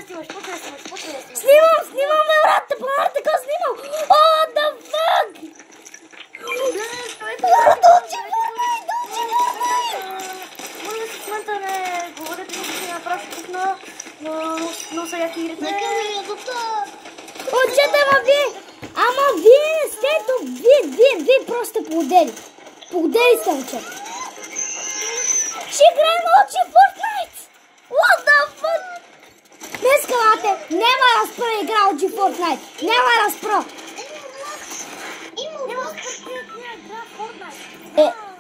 снимаш? Почва да снимаш. Снимам, бе, брат, пълна така снимам. What the fuck? Брат, учи Fortnite. Може да се смента, не говоря, че ще направя пусна, но сега игрите. На камерата. Учете, ама вие не сте тук. Вие просто сте поудели. Поудели сте, учете. Ще играем учи Fortnite. What the fuck? Не скалате. Няма да спра игра учи Fortnite. Няма да спра.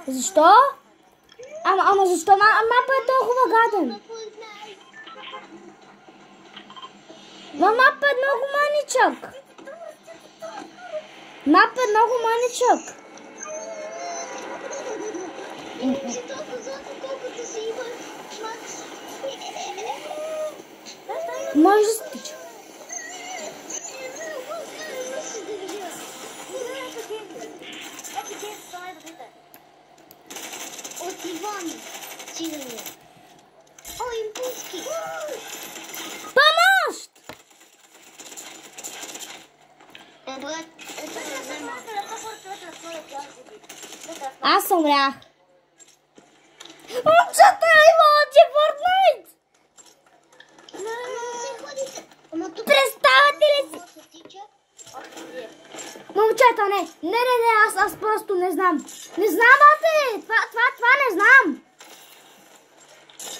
Защо? Ама защо мапа е толкова гаден? Мапа е много маничък. Мапа е много маничък. Си толкова злато, колкото си имаш, Макс. Може да стича. От Иван. Сигурно. О, импулски. Помощ! Брат, ето да взема. Аз умрях. Момчета, има учи Fortnite! Представете ли си? Момчета, не, аз просто не знам. Не знам, бате! Това не знам.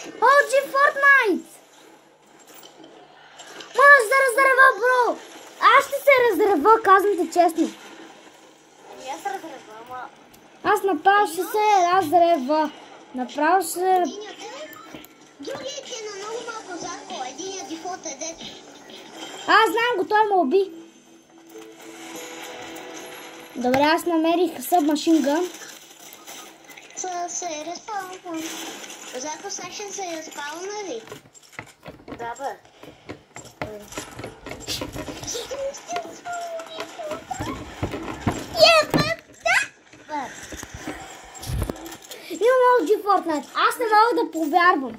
OG Fortnite! Може да разрева, бро! Аз ще се разрева, казвам ти честно. Аз се разрева, ама... Аз направо ще се разрева. Направо ще... Другият е на много малко зарко. Единият дефолт е 10. Аз знам го, той ме уби. Добре, аз намерих submachine gun. Се е разпалвам. Зарко Сашен се е разпал, нали? Да, бе. Имам OG Fortnite. Аз не мога да повярвам.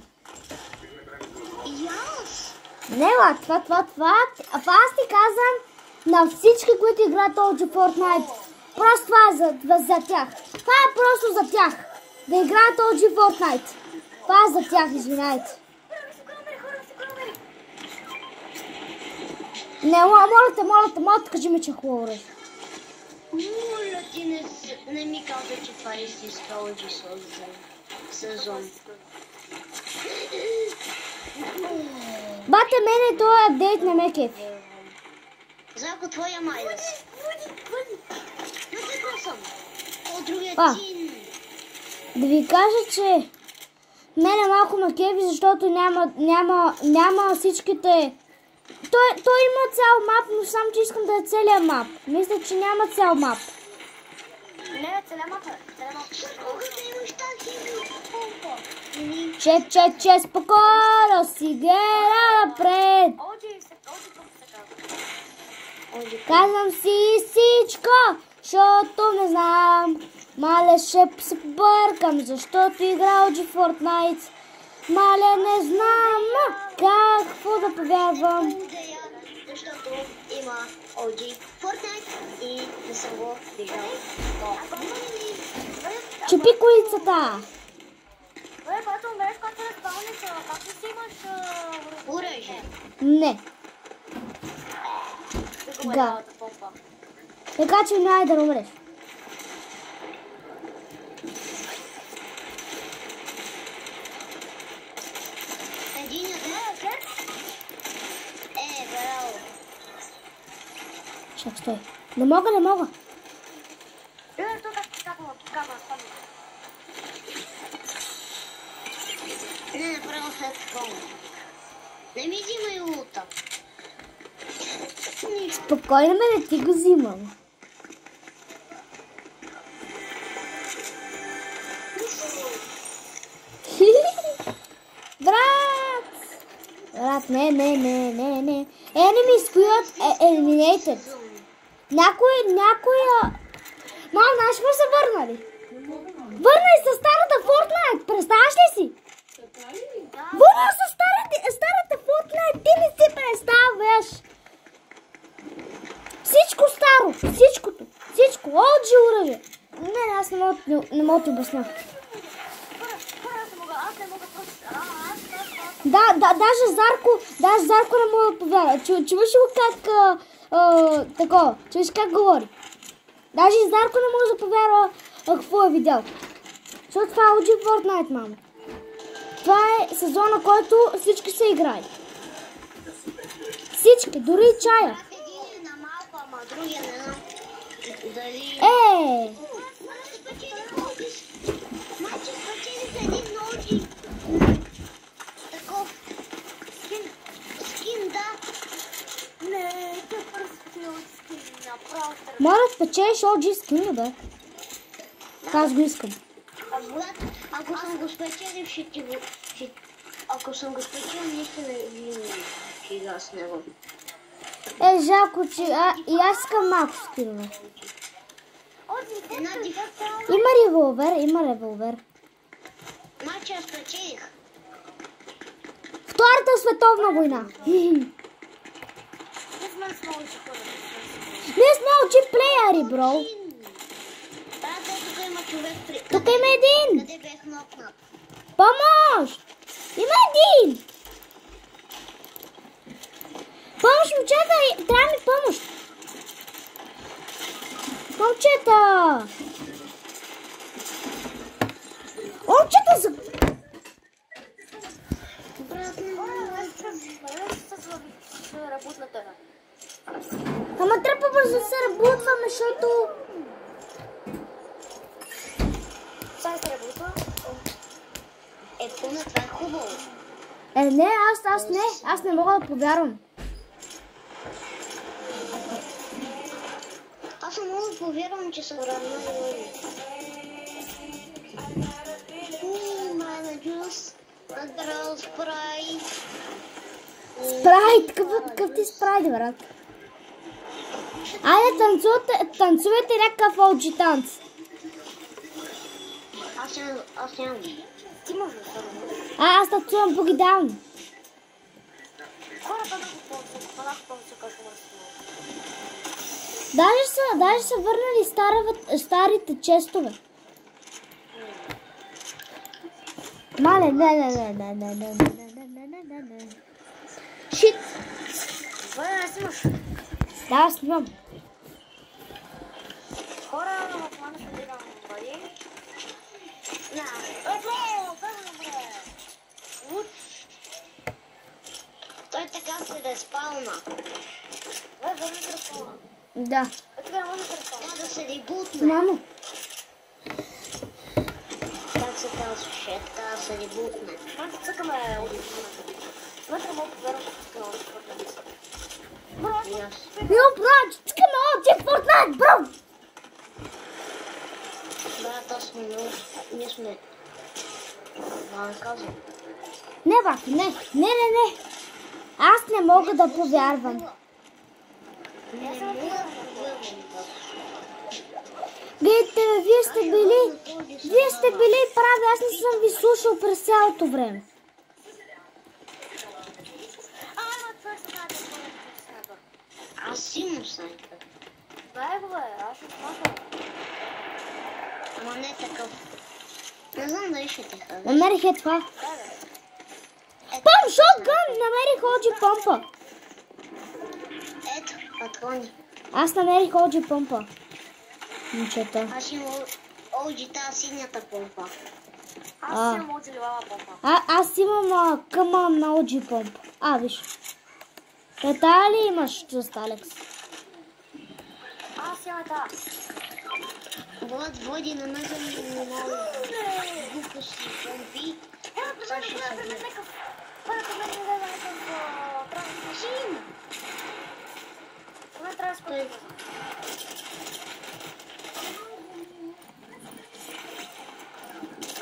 Яс! Не, това. Аз ти казвам на всички, които играят OG Fortnite. Просто това е за тях. Това е просто за тях. Да играят OG Fortnite. Това е за тях, извинайте. Не, моля те, кажи ми, че е хубаво оръжие. Моля ти, не ми каза, че това е истинска OG сезон. Бате, мене този апдейт не ме кефи. Зарко, твоя майда си. Съм. О, другият тин. Да ви кажа, че мене малко ме кефи, защото няма всичките... Той има цял мап, но сам, че искам да е целият мап. Мисля, че няма цял мап. Не, целя мапа. Че, спокойно си гледа напред. Казвам си всичко, защото не знам. Мале, ще се бъркам, защото игра OG Fortnite. Мале, не знам какво да повярвам. Защото има OG Fortnite и не съм го виждал. Чупи колицата. Бе, когато умреш, когато се разпалниш, как ли си имаш оръжие? Не. Га. Така че няма да умреш. Единият браво. Чак, стой. Не мога. Не, направо след това. Не ми взимай лута. Спокойно, не ти го взимам. Брат, не. Enemies, които eliminated. Някоя... Мам, знаеш какво са върнали? Върнали са старата Fortnite, представяш ли си? Върнали са старата Fortnite, ти не си, бе! правяш. Всичко старо, всичкото, всичко, OG оръжие. Не, аз не мога да ти обясня. Да, даже Зарко не мога да повярва. Чуваш го как такова, чуваш как говори. Даже и Зарко не може да повярва какво е видял. Защото това е OG Fortnite, мамо. Това е сезона, който всички са играли. Всички, дори и чая. Един на малко, ама другия не знам. Дали... Значи спечели за един ноги. Таков скин, да. Не, те първо скин направо. Моля да спечелиш OG скин, бе. Аз го искам. Ако съм го спечелил, ще ти го... Ако съм го спечелил, нищо не ще игра с него. Жалко, че и аз искам малко скинове. Има револвер. Значи аз спечелих. Втората световна война. Ние сме OG плеяри, бро. Брате, тук има човек при... Тук има един. Къде бях нокнат? Помощ! Има един! Помощ, момчета! Трябва ми помощ! Момчета! Момчета за... Ама трябва бързо да се работваме, защото... Сега се работва? Поне това е хубаво. Не, аз не мога да повярвам. Аз не мога да повярвам, че съм равна. Мана джус, надрал спрайт. Спрайт, какъв ти спрайт, брат? Айде, танцувайте някакъв OG танц. Аз нямам. Ти можеш да съм. Аз танцувам Boogie Down. Хората да го ползват, какво Даже са върнали старите честове. Мале, не. Шит. Бъде, не снимаш. Да, аз снимам. Хора, в мана се дигам пари. Той така се да спална. Върви да спална. Да. Така може да спална. Да се ребутне. Мамо. Как се казваше? Така да се ребутне. Аз цъкаме аудиторията. Вътре мога да вървам да цъкаме аудиторията. Йо, брат, цъкаме OG Fortnite, бро! Брат, аз сме много... Ние сме... Не казвам. Не, брат, не. Аз не мога да повярвам. Гледайте, вие сте били прави, аз не съм ви слушал през цялото време. Аз имам снайпер. Дай го, бе, аз ще смахам. Ама не такъв. Не знам дали ще те хареса. Намерих е това. Пам, шотгън! Намерих OG помпа. Ето, патрони. Аз намерих OG помпа. Момчета. Аз имам OG тази синята помпа. Аз имам от зелена помпа. Аз имам къма на OG помпа. Виж. Тая ли имаш с Алекс? Аз имам тази. Влад води на мен за много глупости помпи. Сега ще се види. Първата мен не даде някакъв трансмашин. Не трябва да скочи.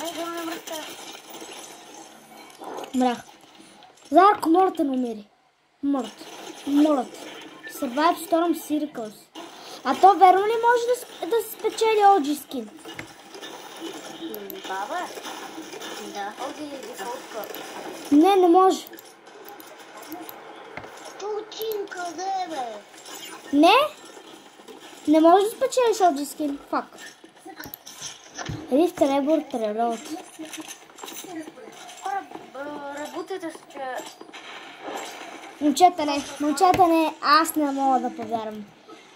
Айде, да ме мръсте. Мрях. Зарко, моля те намери. Моля те. Survive Storm Circles. А то верно ли може да се спечели OG скин? Да, бе. Да. OG дефолтка. Не може. Паутин къде, бе? Не? Не можеш да спечелиш OG скин. Фак. Рифт, реборд, рерот. Работете с че... Момчета не, аз не мога да повярвам.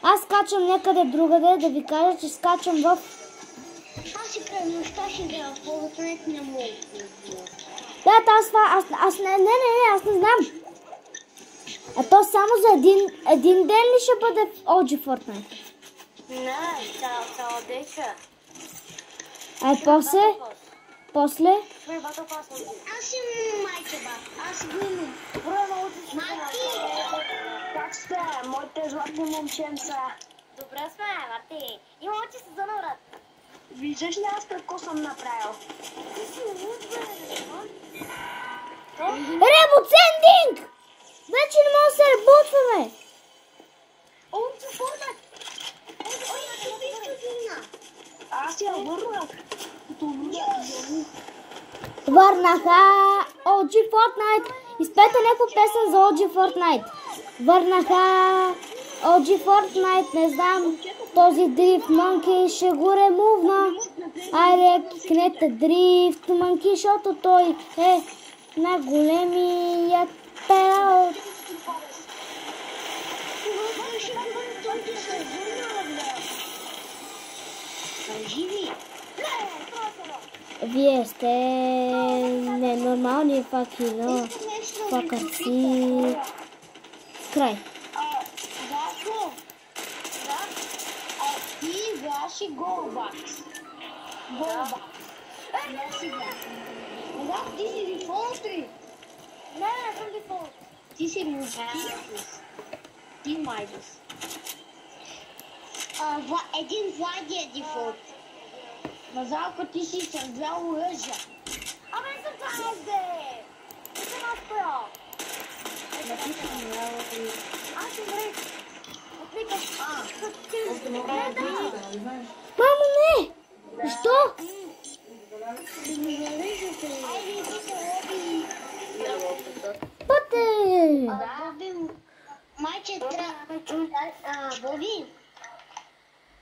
Аз скачам някъде другаде, да ви кажа, че скачам в... Аз си край нощта ще играя в Fortnite, не мога. Да, аз не, аз не знам. А то само за един ден ли ще бъде в OG Fortnite? Не, цяла дейка. А после? Той Battle Pass. Аз имам майче, ба. Аз го имам. Добре, научи се. Как сте, моите златни момченца? Добре сме, Марти. Има очи се за наврат. Виждаш ли аз какво съм направил? Ти си луд, бе. Ребоцендинг! Вече не мога да се работваме. Очи Fortnite. Аз я върнах. Върнаха OG Fortnite. Изпета някаква песен за OG Fortnite. Върнаха OG Fortnite. Не знам, този Drift Monkey ще го ремувна. Айде, кнете Drift Monkey, защото той е най-големият пел. Вие сте ненормални факино. Факаци. Край. Васко, ти играш и Голбакс. Да, ти си дефолт ли? Не съм дефолт. Ти си Майдус. Ти Майдус. Един Влади е дефолт. Мазалко, ти си с две оръжия. Абе, съм тази! Не съм аз пъл. Аз съм рейд. Отвикам. Мамо, не! Защо? Пъте! Майче, Боби.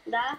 Да.